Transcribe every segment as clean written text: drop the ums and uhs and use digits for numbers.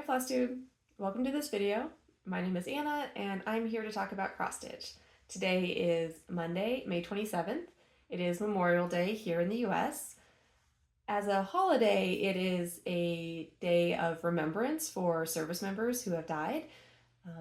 Hi Flosstube! Welcome to this video. My name is Anna and I'm here to talk about cross stitch. Today is Monday, May 27th. It is Memorial Day here in the US. As a holiday, it is a day of remembrance for service members who have died.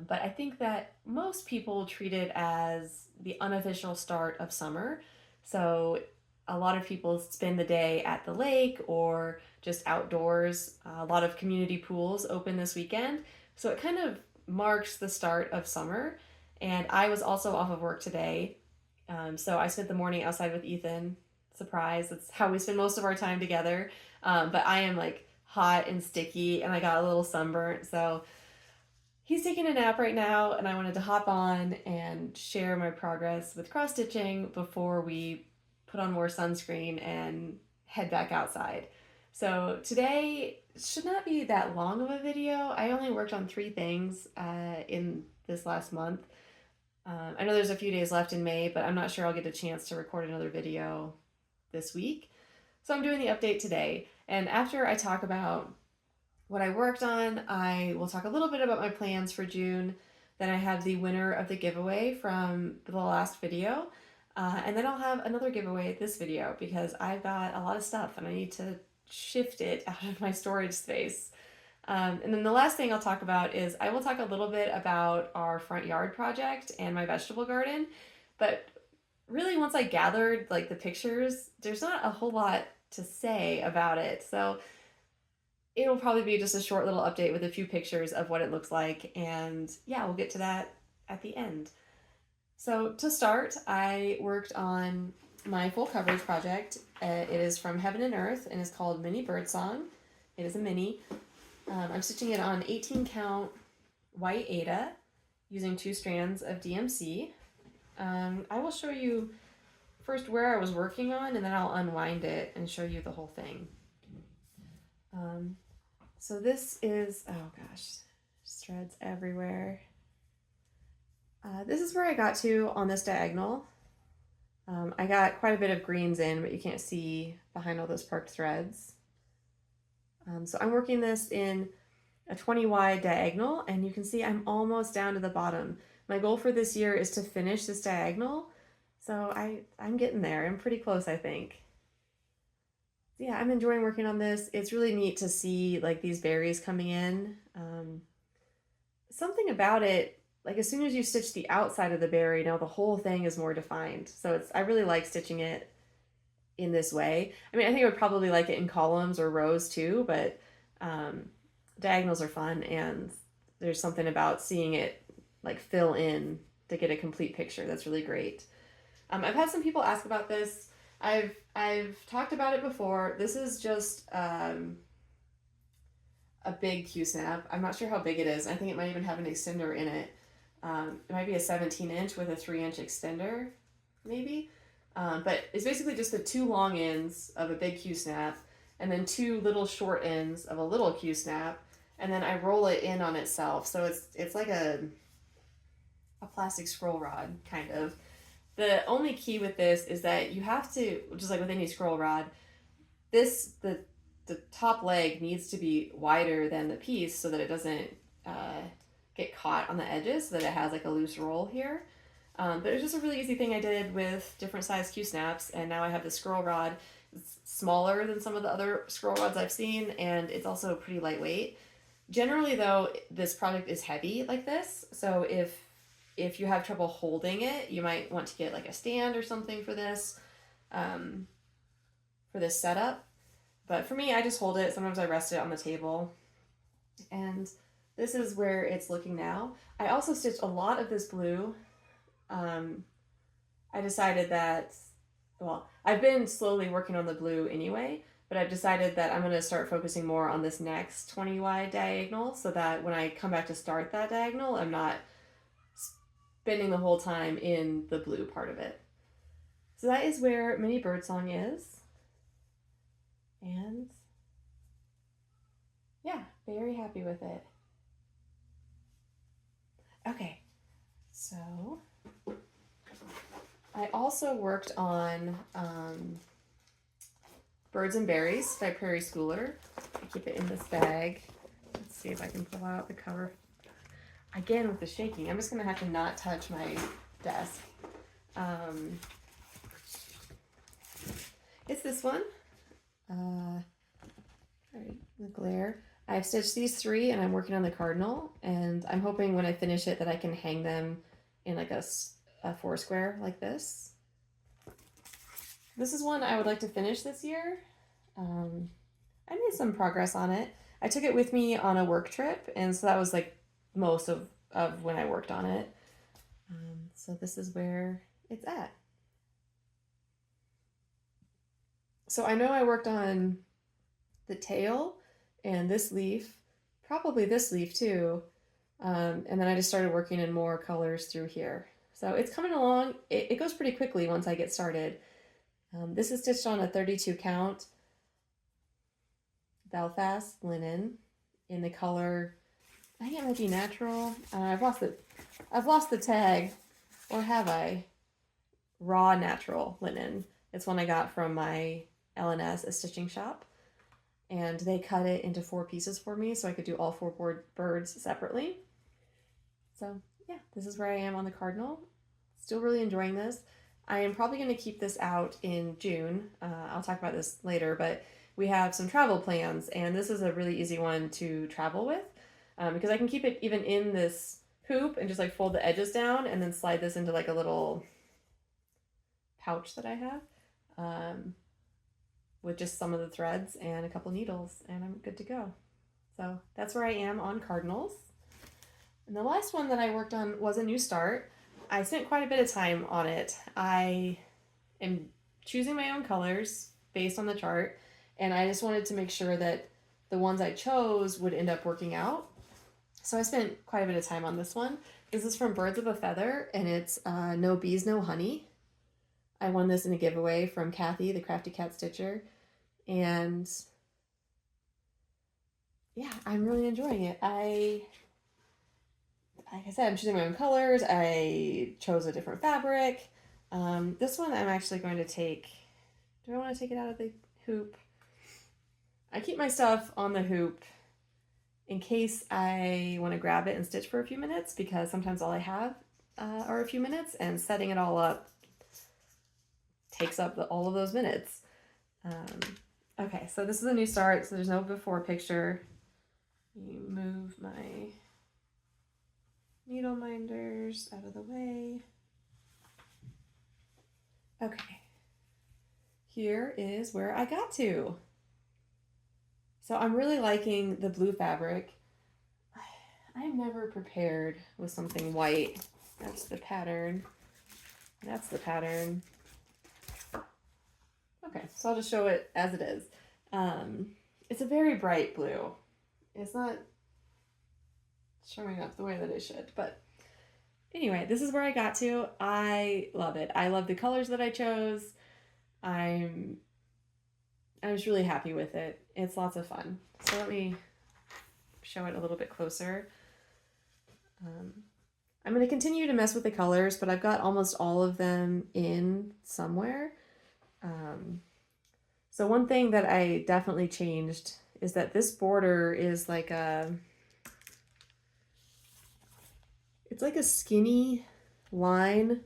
But I think that most people treat it as the unofficial start of summer. So a lot of people spend the day at the lake or just outdoors. A lot of community pools open this weekend. So it kind of marks the start of summer. And I was also off of work today. So I spent the morning outside with Ethan. Surprise, that's how we spend most of our time together. But I am like hot and sticky and I got a little sunburnt. So he's taking a nap right now and I wanted to hop on and share my progress with cross stitching before we put on more sunscreen and head back outside. So today should not be that long of a video. I only worked on 3 things in this last month. I know there's a few days left in May, but I'm not sure I'll get a chance to record another video this week. So I'm doing the update today. And after I talk about what I worked on, I will talk a little bit about my plans for June. Then I have the winner of the giveaway from the last video. And then I'll have another giveaway this video because I've got a lot of stuff and I need to shift it out of my storage space. And then the last thing I'll talk about is I will talk a little bit about our front yard project and my vegetable garden. But really once I gathered like the pictures, there's not a whole lot to say about it. So it'll probably be just a short little update with a few pictures of what it looks like. And yeah, we'll get to that at the end. So to start, I worked on my full coverage project. It is from Heaven and Earth and is called Mini Birdsong. It is a mini. I'm stitching it on 18 count white Aida using 2 strands of DMC. I will show you first where I was working on and then I'll unwind it and show you the whole thing. So this is, oh gosh, threads everywhere. This is where I got to on this diagonal. I got quite a bit of greens in, but you can't see behind all those parked threads. So I'm working this in a 20 wide diagonal, and you can see I'm almost down to the bottom. My goal for this year is to finish this diagonal, so I'm getting there. I'm pretty close, I think. Yeah, I'm enjoying working on this. It's really neat to see like these berries coming in. Something about it, like as soon as you stitch the outside of the berry, now the whole thing is more defined. So I really like stitching it in this way. I mean, I think I would probably like it in columns or rows too, but diagonals are fun and there's something about seeing it like fill in to get a complete picture that's really great. I've had some people ask about this. I've talked about it before. This is just a big Q-snap. I'm not sure how big it is. I think it might even have an extender in it. It might be a 17 inch with a 3 inch extender, maybe. But it's basically just the 2 long ends of a big Q-snap and then 2 little short ends of a little Q-snap. And then I roll it in on itself. So it's like a plastic scroll rod, kind of. The only key with this is that you have to, just like with any scroll rod, the top leg needs to be wider than the piece so that it doesn't get caught on the edges, so that it has like a loose roll here. But it was just a really easy thing I did with different size Q-snaps, and now I have the scroll rod. It's smaller than some of the other scroll rods I've seen, and it's also pretty lightweight. Generally though, this project is heavy like this, so if you have trouble holding it, you might want to get like a stand or something for this setup. But for me, I just hold it. Sometimes I rest it on the table. And this is where it's looking now. I also stitched a lot of this blue. I decided that, well, I've been slowly working on the blue anyway, but I've decided that I'm going to start focusing more on this next 20 wide diagonal so that when I come back to start that diagonal, I'm not spending the whole time in the blue part of it. So that is where Mini Birdsong is. And yeah, very happy with it. Okay, so I also worked on Birds and Berries by Prairie Schooler. I keep it in this bag. Let's see if I can pull out the cover. Again with the shaking, I'm just gonna have to not touch my desk. It's this one. All right, the glare. I've stitched these 3 and I'm working on the cardinal, and I'm hoping when I finish it that I can hang them in like a 4 square like this. This is one I would like to finish this year. I made some progress on it. I took it with me on a work trip, and so that was like most of when I worked on it. So this is where it's at. So I know I worked on the tail and this leaf, probably this leaf too, and then I just started working in more colors through here. So it's coming along. It goes pretty quickly once I get started. This is stitched on a 32 count Belfast linen in the color, I think it might be natural. I've lost the tag, or have I? Raw natural linen. It's one I got from my LNS, a stitching shop, and they cut it into 4 pieces for me so I could do all 4 birds separately. So yeah, this is where I am on the cardinal. Still really enjoying this. I am probably going to keep this out in June. I'll talk about this later, but we have some travel plans, and this is a really easy one to travel with because I can keep it even in this hoop and just like fold the edges down and then slide this into like a little pouch that I have with just some of the threads and a couple needles, and I'm good to go. So that's where I am on cardinals. And the last one that I worked on was a new start. I spent quite a bit of time on it. I am choosing my own colors based on the chart, and I just wanted to make sure that the ones I chose would end up working out. So I spent quite a bit of time on this one. This is from Birds of a Feather, and it's No Bees, No Honey. I won this in a giveaway from Kathy, the Crafty Cat Stitcher, and yeah, I'm really enjoying it. Like I said, I'm choosing my own colors. I chose a different fabric. This one I'm actually going to take, do I want to take it out of the hoop? I keep my stuff on the hoop in case I want to grab it and stitch for a few minutes, because sometimes all I have are a few minutes, and setting it all up takes up all of those minutes. Okay, so this is a new start, so there's no before picture. You move my needle minders out of the way. Okay, here is where I got to. So I'm really liking the blue fabric. I'm never prepared with something white. That's the pattern. That's the pattern. Okay, so I'll just show it as it is. It's a very bright blue. It's not showing up the way that it should, but anyway, this is where I got to. I love it. I love the colors that I chose. I was really happy with it. It's lots of fun. So let me show it a little bit closer. I'm going to continue to mess with the colors, but I've got almost all of them in somewhere. So one thing that I definitely changed is that this border is like it's like a skinny line.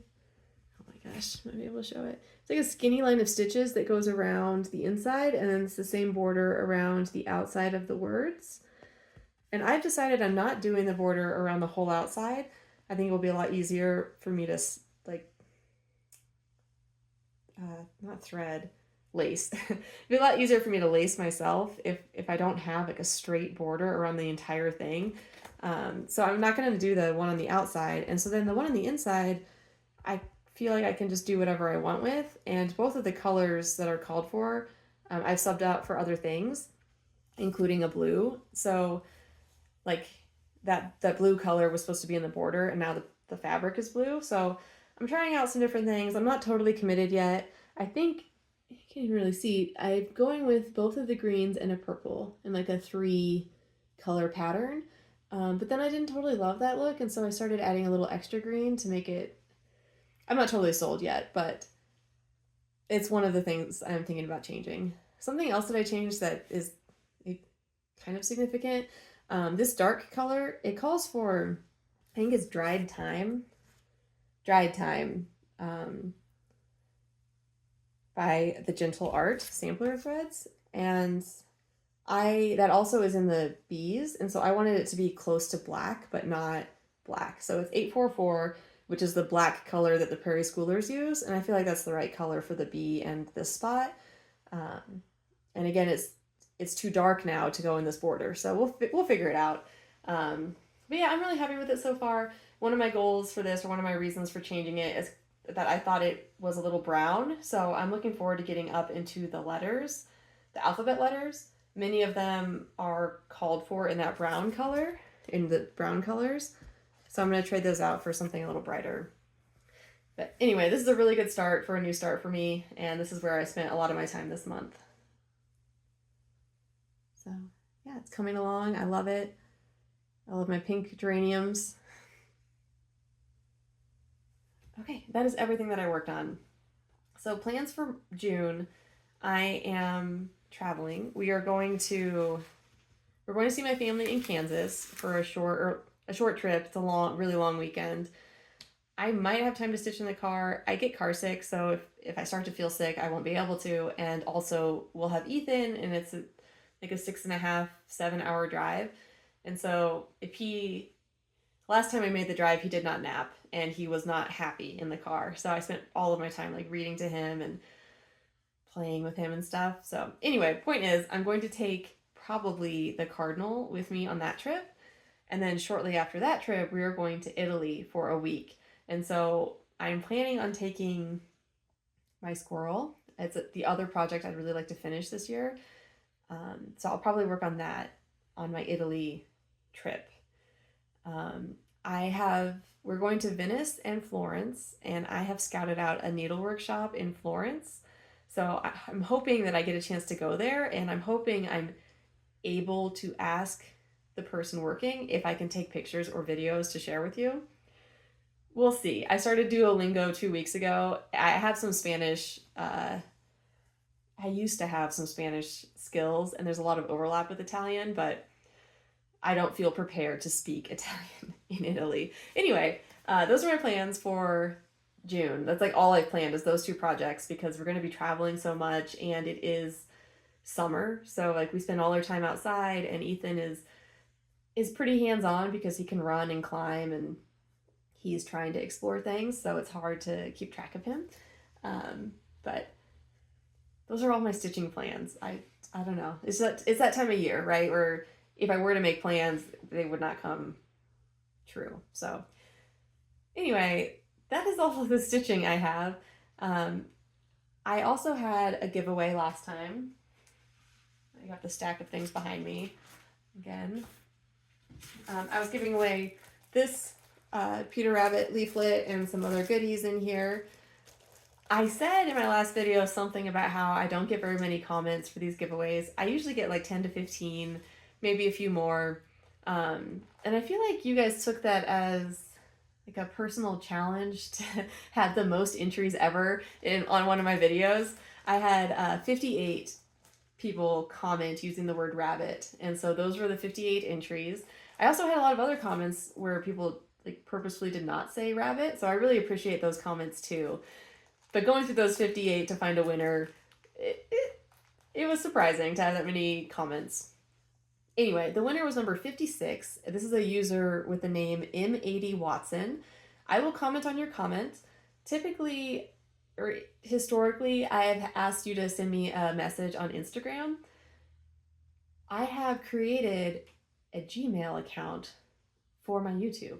Oh my gosh, I might be able to show it. It's like a skinny line of stitches that goes around the inside, and then it's the same border around the outside of the words. And I've decided I'm not doing the border around the whole outside. I think it will be a lot easier for me to like, not thread, lace. It'd be a lot easier for me to lace myself if I don't have like a straight border around the entire thing. So I'm not going to do the one on the outside. And so then the one on the inside, I feel like I can just do whatever I want with. And both of the colors that are called for, I've subbed out for other things, including a blue. So like that blue color was supposed to be in the border, and now the fabric is blue. So I'm trying out some different things. I'm not totally committed yet. I think, you can't even really see, I'm going with both of the greens and a purple in like a 3 color pattern. But then I didn't totally love that look, and so I started adding a little extra green to make it, I'm not totally sold yet, but it's one of the things I'm thinking about changing. Something else that I changed that is kind of significant, This dark color, it calls for, I think it's dried time, um, by the Gentle Art sampler threads. And that also is in the bees. And so I wanted it to be close to black, but not black. So it's 844, which is the black color that the Prairie Schoolers use. And I feel like that's the right color for the bee and this spot. And again, it's too dark now to go in this border, so we'll figure it out. But yeah, I'm really happy with it so far. One of my goals for this, or one of my reasons for changing it, is that I thought it was a little brown. So I'm looking forward to getting up into the letters, the alphabet letters. Many of them are called for in that brown color, in the brown colors. So I'm going to trade those out for something a little brighter. But anyway, this is a really good start for a new start for me, and this is where I spent a lot of my time this month. So yeah, it's coming along. I love it. I love my pink geraniums. Okay, that is everything that I worked on. So plans for June, I am traveling. We're going to see my family in Kansas for a short trip. It's a really long weekend. I might have time to stitch in the car. I get car sick, so if I start to feel sick, I won't be able to. And also, we'll have Ethan, and it's like a 6.5, 7 hour drive. And so last time I made the drive, he did not nap, and he was not happy in the car. So I spent all of my time like reading to him and playing with him and stuff. So anyway, point is, I'm going to take probably the Cardinal with me on that trip. And then shortly after that trip, we are going to Italy for a week. And so I'm planning on taking my squirrel. It's the other project I'd really like to finish this year. So I'll probably work on that on my Italy trip. We're going to Venice and Florence, and I have scouted out a needlework shop in Florence. So I'm hoping that I get a chance to go there, and I'm hoping I'm able to ask the person working if I can take pictures or videos to share with you. We'll see. I started Duolingo 2 weeks ago. I have some Spanish. I used to have some Spanish skills, and there's a lot of overlap with Italian, but I don't feel prepared to speak Italian in Italy. Anyway, those are my plans for June. That's like all I've planned is those two projects, because we're going to be traveling so much, and it is summer. So like we spend all our time outside, and Ethan is pretty hands-on because he can run and climb, and he's trying to explore things, so it's hard to keep track of him. But those are all my stitching plans. I don't know. It's that time of year, right? Where if I were to make plans, they would not come true. So anyway, that is all of the stitching I have. I also had a giveaway last time. I got the stack of things behind me again. I was giving away this Peter Rabbit leaflet and some other goodies in here. I said in my last video something about how I don't get very many comments for these giveaways. I usually get like 10 to 15, maybe a few more. And I feel like you guys took that as like a personal challenge to have the most entries ever on one of my videos. I had 58 people comment using the word rabbit. And so those were the 58 entries. I also had a lot of other comments where people like purposefully did not say rabbit. So I really appreciate those comments too. But going through those 58 to find a winner, it was surprising to have that many comments. Anyway, the winner was number 56. This is a user with the name M80 Watson. I will comment on your comment. Typically, or historically, I have asked you to send me a message on Instagram. I have created a Gmail account for my YouTube.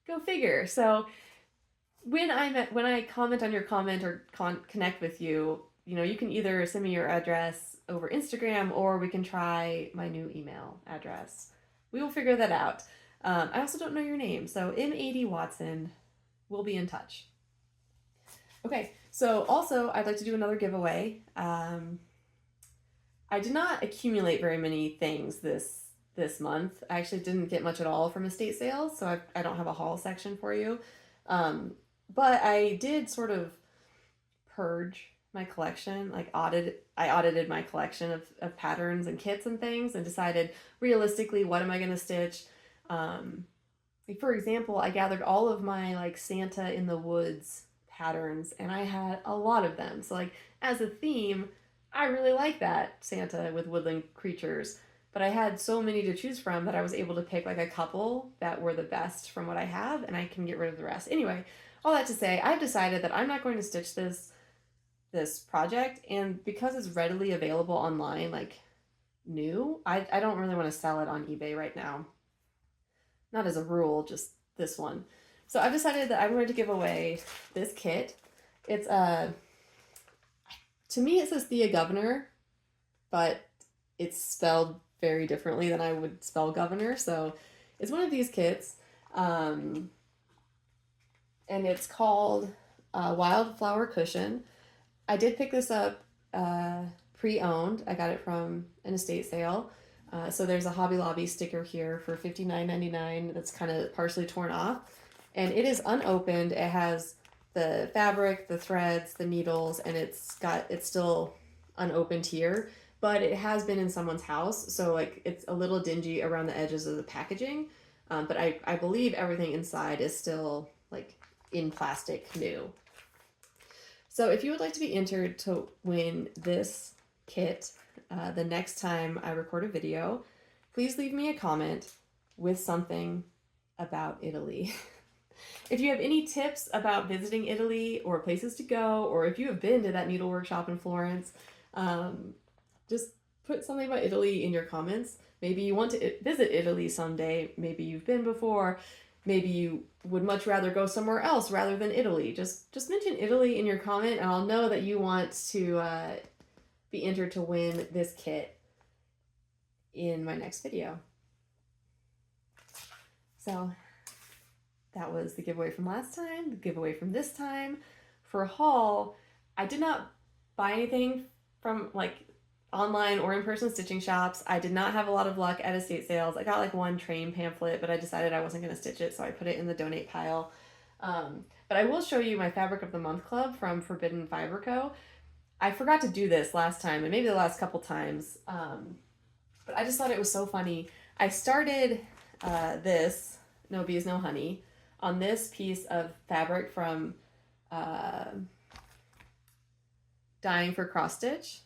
Go figure. So when I comment on your comment or connect with you, you can either send me your address over Instagram, or we can try my new email address. We will figure that out. I also don't know your name, so M80 Watson, we'll be in touch. Okay, so also I'd like to do another giveaway. I did not accumulate very many things this month. I actually didn't get much at all from estate sales, so I don't have a haul section for you. But I did sort of purge my collection, like I audited my collection of patterns and kits and things and decided realistically what am I going to stitch. Like for example, I gathered all of my like Santa in the woods patterns and I had a lot of them. So like as a theme, I really like that Santa with woodland creatures. But I had so many to choose from that I was able to pick like a couple that were the best from what I have, and I can get rid of the rest. Anyway, all that to say, I've decided that I'm not going to stitch this project, and because it's readily available online, like new, I don't really want to sell it on eBay right now. Not as a rule, just this one. So I've decided that I'm going to give away this kit. It's to me it says Thea Governor, but it's spelled very differently than I would spell governor. So it's one of these kits. And it's called Wildflower Cushion. I did pick this up pre-owned. I got it from an estate sale. So there's a Hobby Lobby sticker here for $59.99 that's kind of partially torn off. And it is unopened. It has the fabric, the threads, the needles, and it's still unopened here. But it has been in someone's house, so like it's a little dingy around the edges of the packaging. But I believe everything inside is still like in plastic new. So if you would like to be entered to win this kit the next time I record a video, please leave me a comment with something about Italy. If you have any tips about visiting Italy or places to go, or if you have been to that needle workshop in Florence, just put something about Italy in your comments. Maybe you want to visit Italy someday. Maybe you've been before. Maybe you would much rather go somewhere else rather than Italy. Just mention Italy in your comment and I'll know that you want to be entered to win this kit in my next video. So that was the giveaway from last time, the giveaway from this time. For a haul, I did not buy anything from like online or in-person stitching shops. I did not have a lot of luck at estate sales. I got like one train pamphlet, but I decided I wasn't going to stitch it, so I put it in the donate pile. But I will show you my Fabric of the Month Club from Forbidden Fiber Co. I forgot to do this last time, and maybe the last couple times, but I just thought it was so funny. I started this, No Bees, No Honey, on this piece of fabric from Dying for Cross Stitch.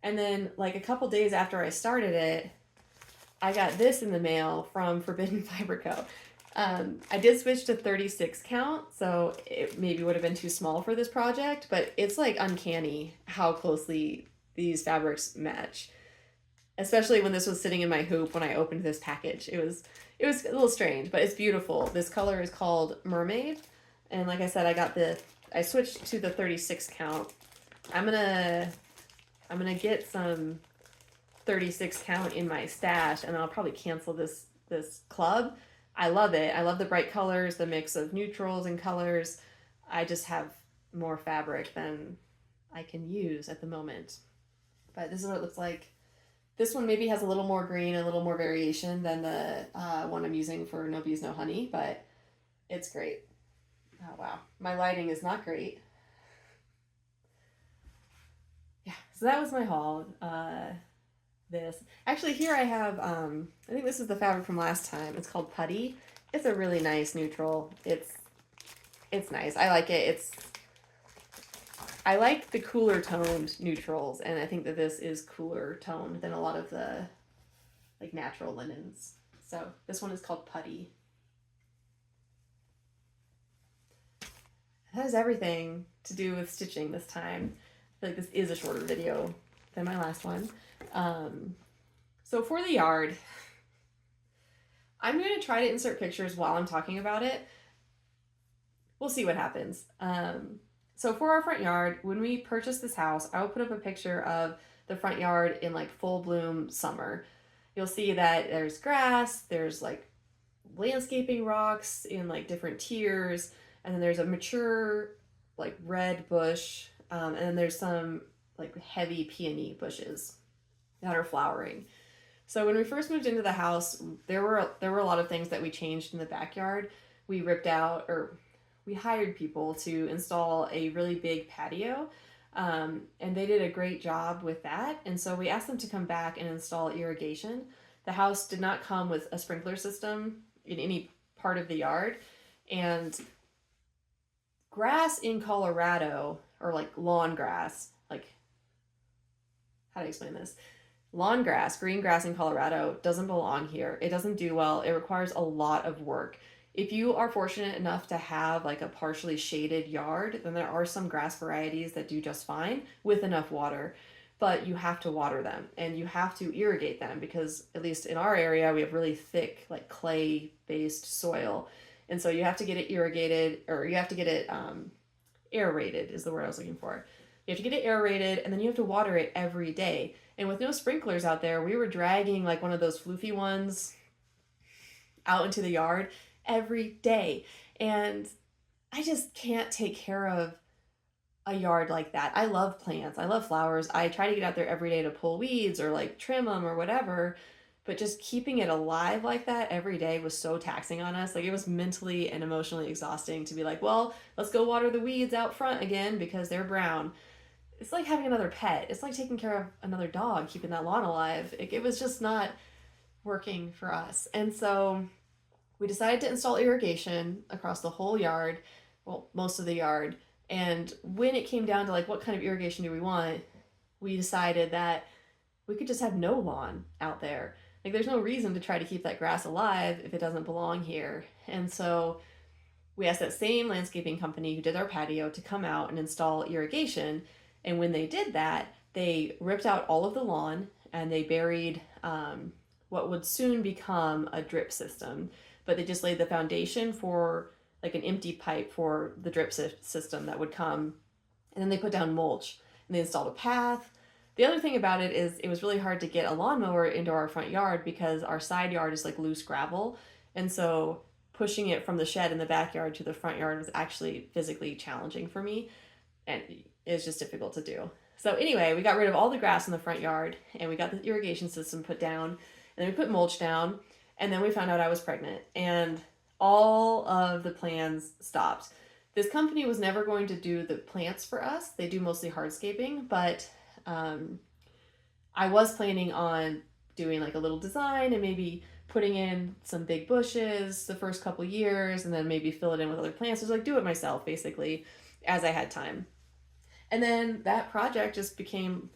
And then like a couple days after I started it, I got this in the mail from Forbidden Fiber Co. I did switch to 36 count, so it maybe would have been too small for this project, but it's like uncanny how closely these fabrics match. Especially when this was sitting in my hoop when I opened this package. It was a little strange, but it's beautiful. This color is called Mermaid. And like I said, I switched to the 36 count. I'm gonna get some 36 count in my stash, and I'll probably cancel this club. I love it. I love the bright colors, the mix of neutrals and colors. I just have more fabric than I can use at the moment. But this is what it looks like. This one maybe has a little more green, a little more variation than the one I'm using for No Bees, No Honey, but it's great. Oh, wow. My lighting is not great. Yeah, so that was my haul. This. Actually, here I have, I think this is the fabric from last time. It's called Putty. It's a really nice neutral. It's nice. I like it. I like the cooler toned neutrals, and I think that this is cooler toned than a lot of the like natural linens. So this one is called Putty. That is everything to do with stitching this time. I feel like this is a shorter video than my last one. So for the yard, I'm going to try to insert pictures while I'm talking about it. We'll see what happens. So for our front yard, when we purchased this house, I will put up a picture of the front yard in like full bloom summer. You'll see that there's grass, there's like landscaping rocks in like different tiers, and then there's a mature like red bush, and then there's some like heavy peony bushes that are flowering. So when we first moved into the house, there were a lot of things that we changed in the backyard. We ripped out, or we hired people to install a really big patio. And they did a great job with that. And so we asked them to come back and install irrigation. The house did not come with a sprinkler system in any part of the yard. And grass in Colorado, or like lawn grass, like, how do I explain this? Lawn grass, green grass in Colorado doesn't belong here. It doesn't do well. It requires a lot of work. If you are fortunate enough to have like a partially shaded yard, then there are some grass varieties that do just fine with enough water, but you have to water them and you have to irrigate them because, at least in our area, we have really thick, like clay based soil. And so you have to get it irrigated, or you have to get it aerated, is the word I was looking for. You have to get it aerated, and then you have to water it every day. And with no sprinklers out there, we were dragging like one of those floofy ones out into the yard every day. And I just can't take care of a yard like that. I love plants. I love flowers. I try to get out there every day to pull weeds or like trim them or whatever. But just keeping it alive like that every day was so taxing on us. Like, it was mentally and emotionally exhausting to be like, well, let's go water the weeds out front again because they're brown. It's like having another pet. It's like taking care of another dog, keeping that lawn alive. It was just not working for us. And so we decided to install irrigation across the whole yard, well, most of the yard. And when it came down to like what kind of irrigation do we want, we decided that we could just have no lawn out there. Like, there's no reason to try to keep that grass alive if it doesn't belong here. And so we asked that same landscaping company who did our patio to come out and install irrigation. And when they did that, they ripped out all of the lawn and they buried what would soon become a drip system. But they just laid the foundation for like an empty pipe for the drip system that would come. And then they put down mulch and they installed a path. The other thing about it is it was really hard to get a lawnmower into our front yard because our side yard is like loose gravel. And so pushing it from the shed in the backyard to the front yard was actually physically challenging for me. And it's just difficult to do. So anyway, we got rid of all the grass in the front yard and we got the irrigation system put down, and then we put mulch down, and then we found out I was pregnant and all of the plans stopped. This company was never going to do the plants for us. They do mostly hardscaping, but I was planning on doing like a little design and maybe putting in some big bushes the first couple years and then maybe fill it in with other plants. Just like do it myself basically as I had time. And then that project just became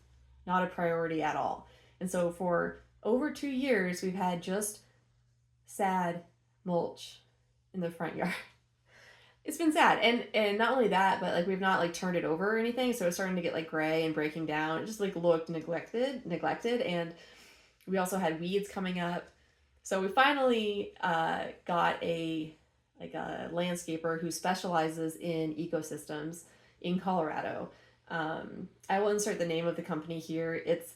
not a priority at all. And so for over 2 years, we've had just sad mulch in the front yard. It's been sad. And not only that, but like we've not like turned it over or anything. So it's starting to get like gray and breaking down. It just like looked neglected. And we also had weeds coming up. So we finally got a landscaper who specializes in ecosystems in Colorado. I will insert the name of the company here. It's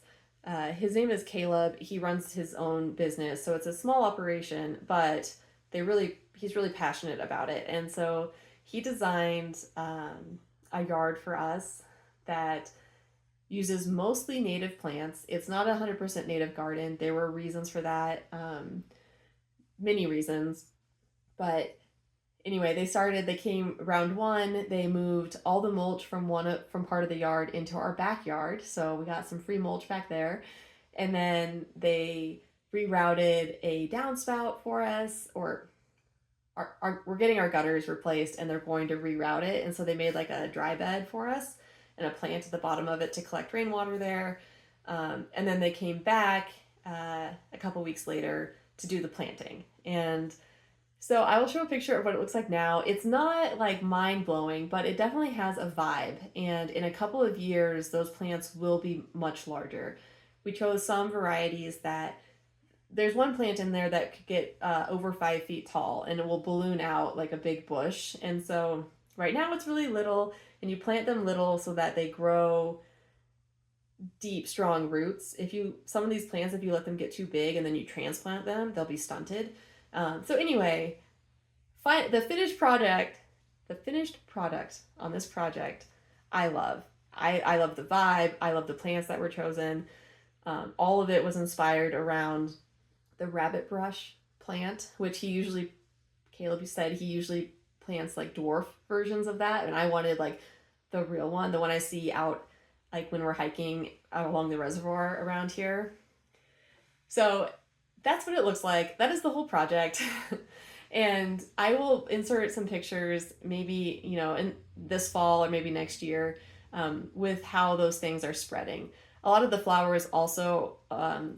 his name is Caleb. He runs his own business, so it's a small operation, but he's really passionate about it. And so he designed a yard for us that uses mostly native plants. It's not 100% native garden. There were reasons for that, many reasons, but anyway, they came round one, they moved all the mulch from part of the yard into our backyard. So we got some free mulch back there. And then they rerouted a downspout for us, or we're getting our gutters replaced and they're going to reroute it. And so they made like a dry bed for us and a plant at the bottom of it to collect rainwater there. And then they came back a couple weeks later to do the planting. And so I will show a picture of what it looks like now. It's not like mind-blowing, but it definitely has a vibe. And in a couple of years, those plants will be much larger. We chose some varieties that, there's one plant in there that could get over 5 feet tall and it will balloon out like a big bush. And so right now it's really little, and you plant them little so that they grow deep, strong roots. Some of these plants, if you let them get too big and then you transplant them, they'll be stunted. So anyway, the finished product on this project, I love. I love the vibe. I love the plants that were chosen. All of it was inspired around the rabbit brush plant, which Caleb said he usually plants like dwarf versions of that. And I wanted like the real one, the one I see out like when we're hiking along the reservoir around here. So that's what it looks like. That is the whole project. And I will insert some pictures maybe, in this fall or maybe next year, with how those things are spreading. A lot of the flowers also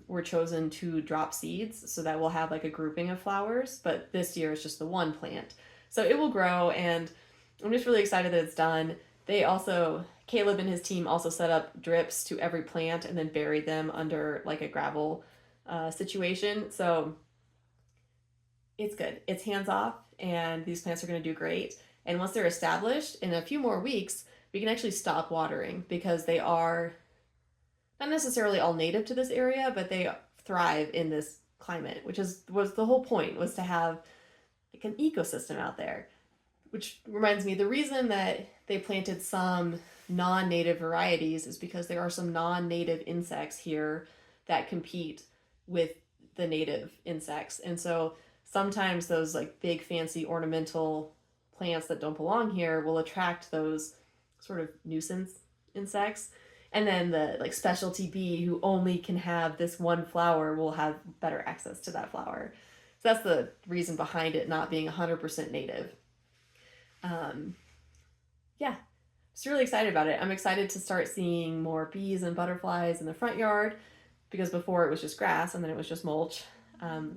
were chosen to drop seeds, so that we'll have like a grouping of flowers, but this year is just the one plant. So it will grow, and I'm just really excited that it's done. Caleb and his team also set up drips to every plant and then buried them under like a gravel situation. So it's good. It's hands off, and these plants are going to do great. And once they're established, in a few more weeks, we can actually stop watering because they are not necessarily all native to this area, but they thrive in this climate, which was the whole point, was to have like an ecosystem out there. Which reminds me, the reason that they planted some non-native varieties is because there are some non-native insects here that compete with the native insects. And so sometimes those like big fancy ornamental plants that don't belong here will attract those sort of nuisance insects. And then the like specialty bee who only can have this one flower will have better access to that flower. So that's the reason behind it not being 100% native. Yeah, just really excited about it. I'm excited to start seeing more bees and butterflies in the front yard because before it was just grass and then it was just mulch.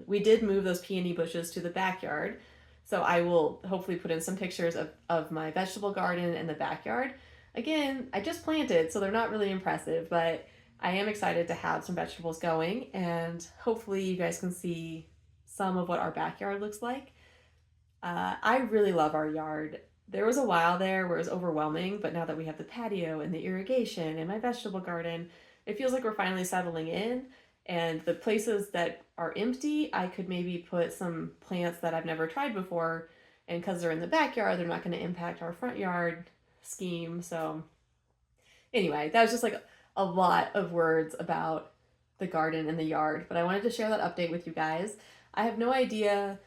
We did move those peony bushes to the backyard, so I will hopefully put in some pictures of my vegetable garden in the backyard. Again, I just planted, so they're not really impressive, but I am excited to have some vegetables going, and hopefully you guys can see some of what our backyard looks like. I really love our yard. There was a while there where it was overwhelming, but now that we have the patio and the irrigation and my vegetable garden, it feels like we're finally settling in. And the places that are empty, I could maybe put some plants that I've never tried before. And because they're in the backyard, they're not going to impact our front yard scheme. So, anyway, that was just like a lot of words about the garden and the yard, but I wanted to share that update with you guys. I have no idea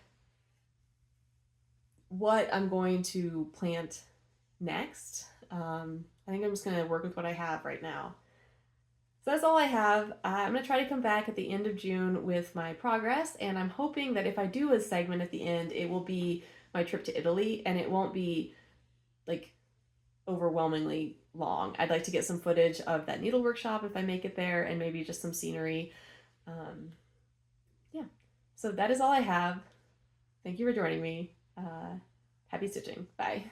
what I'm going to plant next. I think I'm just going to work with what I have right now. So that's all I have. I'm going to try to come back at the end of June with my progress, and I'm hoping that if I do a segment at the end, it will be my trip to Italy, and it won't be like overwhelmingly long. I'd like to get some footage of that needle workshop if I make it there, and maybe just some scenery. Yeah, so that is all I have. Thank you for joining me. Happy stitching. Bye.